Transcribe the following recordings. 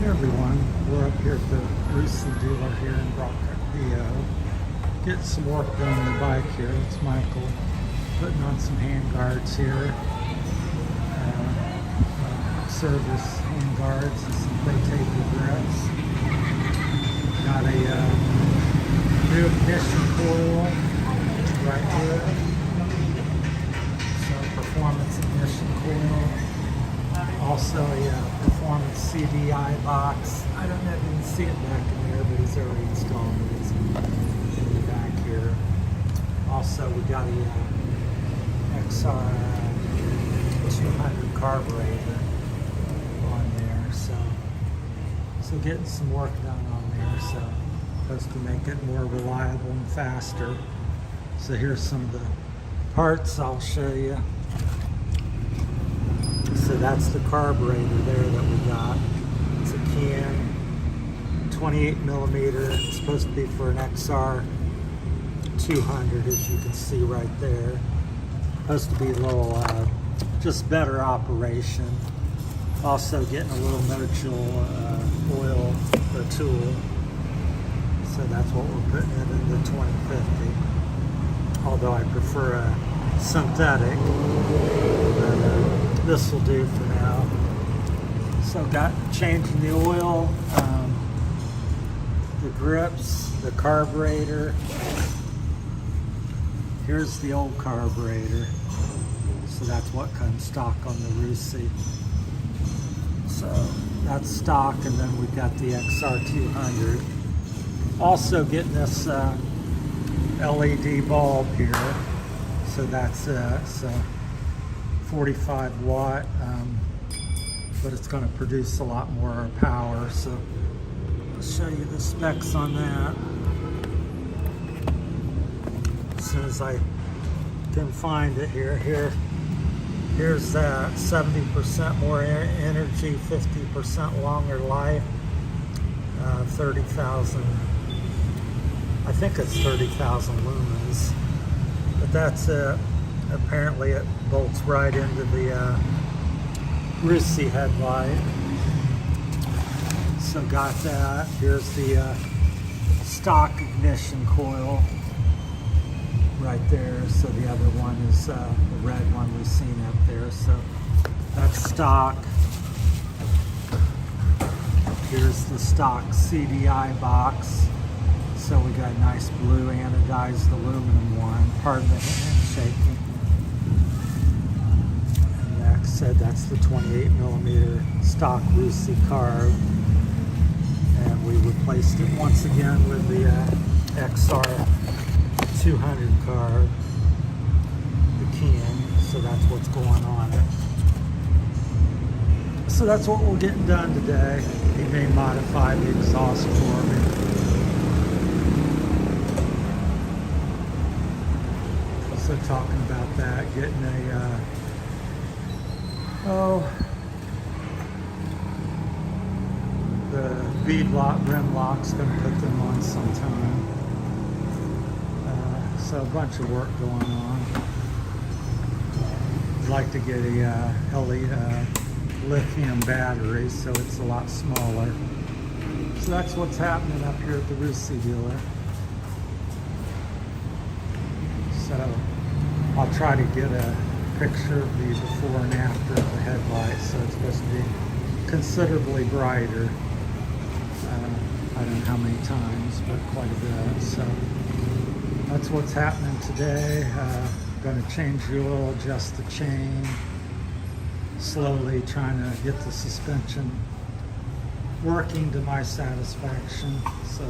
Everyone, we're up here at the Rusi dealer here in Barotac, Viejo. Getting some work done on the bike here. It's Michael putting on some hand guards here. Service hand guards and some plate taper grips. Got a new ignition coil right here. So performance ignition coil. Also a performance CDI box. I don't know if you can see it back in there, but he's already installed it in the back here. Also, we got a XR 200 carburetor on there. So getting some work done on there. So supposed to make it more reliable and faster. So here's some of the parts I'll show you. So that's the carburetor there that we got. It's a can, 28 millimeter. It's supposed to be for an XR 200, as you can see right there. Supposed to be a little, just better operation. Also getting a little no-chill oil, the tool. So that's what we're putting it in the 2050. Although I prefer a synthetic. But, this will do for now. So got changing the oil, the grips, the carburetor. Here's the old carburetor. So that's what comes stock on the Rusi. So that's stock, and then we've got the XR200. Also getting this LED bulb here. So that's it's 45 watt, but it's going to produce a lot more power. So I'll show you the specs on that as soon as I can find it here. Here's that 70% more energy, 50% longer life, 30,000. I think it's 30,000 lumens, but that's it. Apparently it bolts right into the Rusi headlight. So got that. Here's the stock ignition coil right there. So the other one is the red one we've seen up there. So that's stock. Here's the stock CDI box. So we got a nice blue anodized aluminum one. Pardon the handshaking. Said that's the 28 millimeter stock Rusi carb, and we replaced it once again with the XR 200 carb, the can. So that's what's going on it. So that's what we're getting done today. He may modify the exhaust for me. So talking about that, getting a the bead lock, rim lock's going to put them on sometime. So a bunch of work going on. I'd like to get a lithium battery, so it's a lot smaller. So that's what's happening up here at the Rusi dealer. So I'll try to get a picture of the before and after of the headlights, so it's supposed to be considerably brighter. I don't know how many times, but quite a bit. So that's what's happening today. Going to change the oil, adjust the chain, slowly trying to get the suspension working to my satisfaction. So,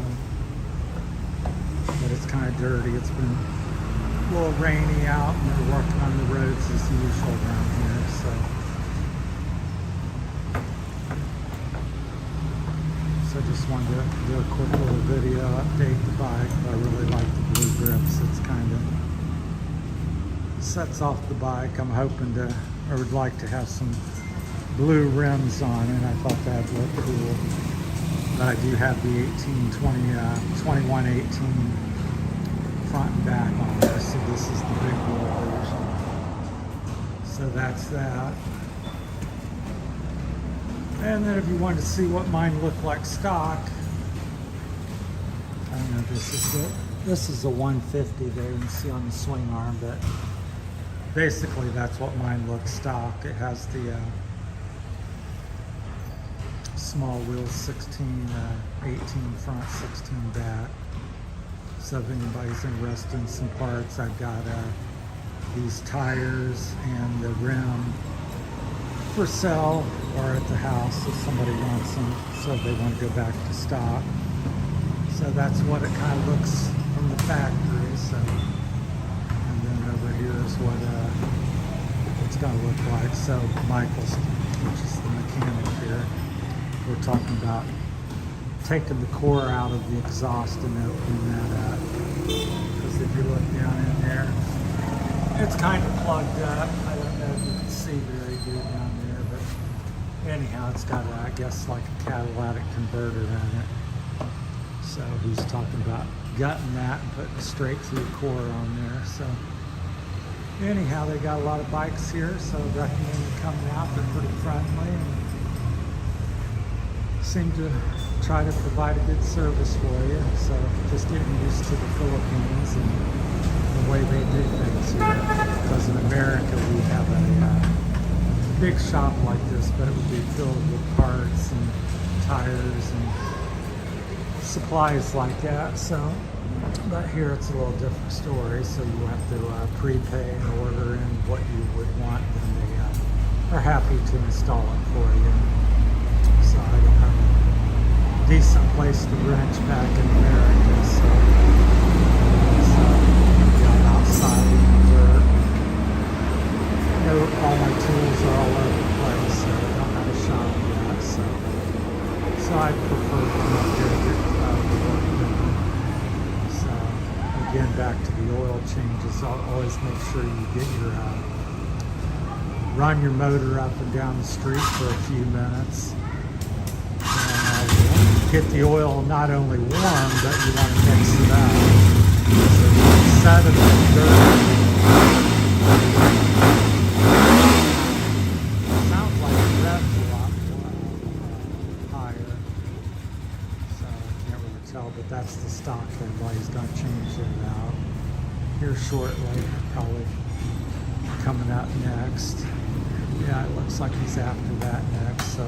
but it's kind of dirty. It's been a little rainy out, and they're working on the roads as usual around here. So just wanted to do a quick little video, update the bike. I really like the blue grips. It's kind of sets off the bike. I'm hoping to, or would like to have some blue rims on it. I thought that'd look cool. But I do have the 2118 front and back on this, so this is the big wheel version. So that's that. And then if you wanted to see what mine looked like stock, I don't know if this is a 150 there, you can see on the swing arm, but basically that's what mine looks stock. It has the small wheels, 16, 18 front, 16 back. So if anybody's interested in some parts, I've got these tires and the rim for sale or at the house if somebody wants them, so if they want to go back to stock. So that's what it kind of looks from the factory. So, and then over here is what it's going to look like. So Michael's, which is the mechanic here, we're talking about taking the core out of the exhaust and opening that up. Because if you look down in there, it's kind of plugged up. I don't know if you can see very good down there, but anyhow, it's got, I guess, like a catalytic converter in it. So he's talking about gutting that and putting a straight through core on there. So anyhow, they got a lot of bikes here, so I recommend you coming out. They're pretty friendly and seem to try to provide a good service for you. So just getting used to the Philippines and the way they do things here. Because in America we have a big shop like this, but it would be filled with parts and tires and supplies like that. So, but here it's a little different story. So you have to prepay and order in what you would want, and they are happy to install it for you. So I don't have a decent place to wrench back in America. So I'm outside in the dirt. You know, all my tools are all over the place, so I don't have a shop yet. So I prefer to come up here and get work done. So again, back to the oil changes. I'll always make sure you get your run your motor up and down the street for a few minutes. And get the oil not only warm, but you want to mix it up. So you set it in dirt. Sounds like the rev's a lot higher. So I can't really tell, but that's the stock everybody's going to change it out here shortly. Probably coming out next. Yeah, it looks like he's after that next. So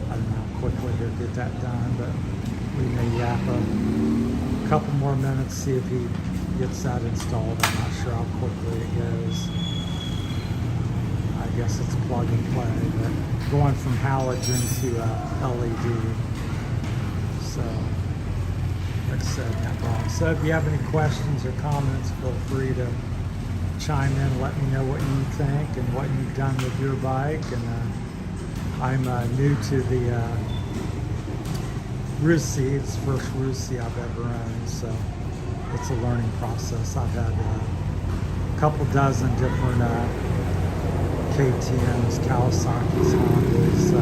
I don't know how quickly he'll get that done, but we may yap a couple more minutes, see if he gets that installed. I'm not sure how quickly it goes. I guess it's plug and play, but going from halogen to LED. So, like I said, that wrong. So if you have any questions or comments, feel free to chime in and let me know what you think and what you've done with your bike. And I'm new to the Rusi. It's the first Rusi I've ever owned, so it's a learning process. I've had a couple dozen different KTMs, Kawasaki's, Hondas,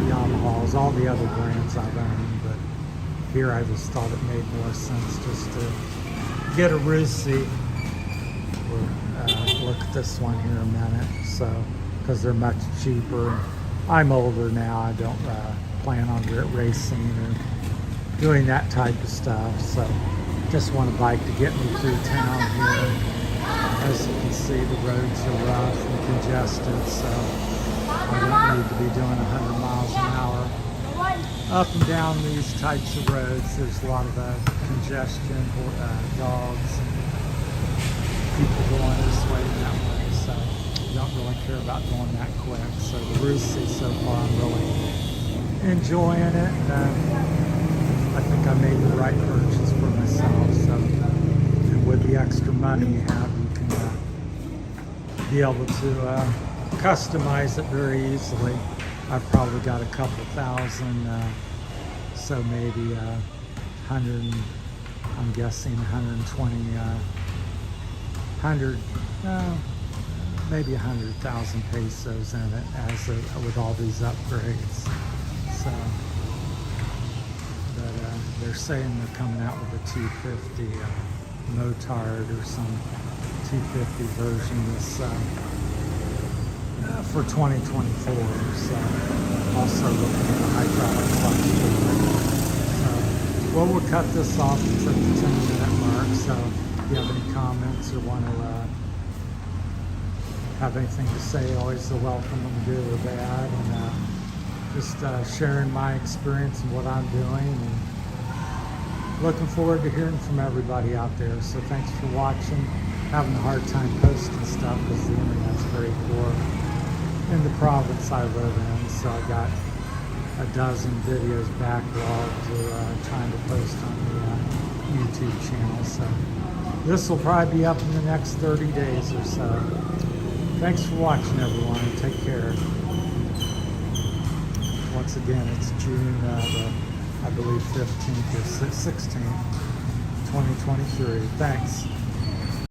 Yamahas, all the other brands I've owned, but here I just thought it made more sense just to get a Rusi. We'll look at this one here in a minute, so because they're much cheaper. I'm older now. I don't plan on racing or doing that type of stuff, so just want a bike to get me through town here. As you can see, the roads are rough and congested, so I don't need to be doing 100 miles an hour up and down these types of roads. There's a lot of congestion, dogs, and people going this way and that way, so you don't really care about going that quick. So the Rusi so far, I'm really enjoying it. I think I made the right purchase for myself. So, and with the extra money you have, you can be able to customize it very easily. I've probably got a couple thousand, so maybe 100. I'm guessing 120. 100,000 pesos in it as with all these upgrades. So, but they're saying they're coming out with a 250 motard or some 250 version this for 2024. So start looking at the hydraulic clutch for it. So, well, we'll cut this off. It's at the 10-minute mark. So, if you have any comments or want to have anything to say, always a welcome them, good or bad. And just sharing my experience and what I'm doing. And looking forward to hearing from everybody out there. So, thanks for watching. Having a hard time posting stuff because the internet's very poor in the province I live in, so I got a dozen videos backlogged trying to post on the YouTube channel. So this will probably be up in the next 30 days or so. Thanks for watching, everyone, and take care. Once again, it's June I believe 15th or 16th, 2023. Thanks.